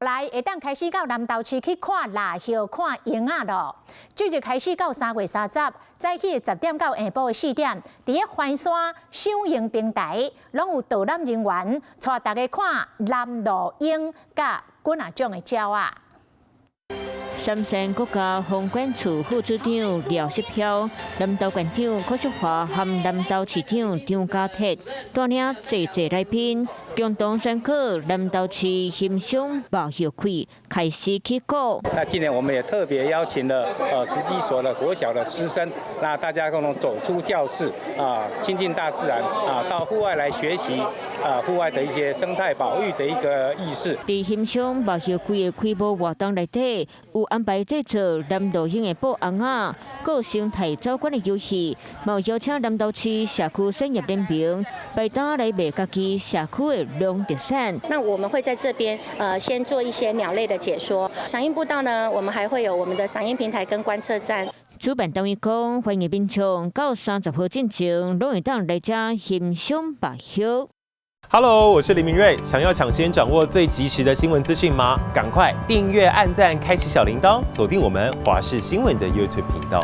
来会当开始到南投市去看蜡叶、看樱仔咯。即日开始到3月30，早起10点到下晡4点，伫咧环山赏樱平台，拢有导览人员带大家看南路樱甲滚啊种的鸟啊。 三山国家风管处副处长廖世飘、南投县长柯淑华和南投市长张家铁带领济来宾，共同宣告南投市欣赏毛叶季开始起鼓。那今年我们也特别邀请了10几所的国小的师生，那大家共同走出教室亲近大自然到户外来学习户外的一些生态保育的一个意识。在欣赏毛叶季的开幕活动内底，有安排制作南投樱的布红仔，各生态照管的游戏，嘛有邀请南投市社区产业联盟来当来卖家己社区的农特产。那我们会在这边先做一些鸟类的解说。赏樱步道呢，我们还会有我们的赏樱平台跟观测站。主办单位讲，欢迎民众到30号进前，拢会当来遮欣赏毛叶。 Hello， 我是林明瑞。想要抢先掌握最及时的新闻资讯吗？赶快订阅、按赞、开启小铃铛，锁定我们华视新闻的 YouTube 频道。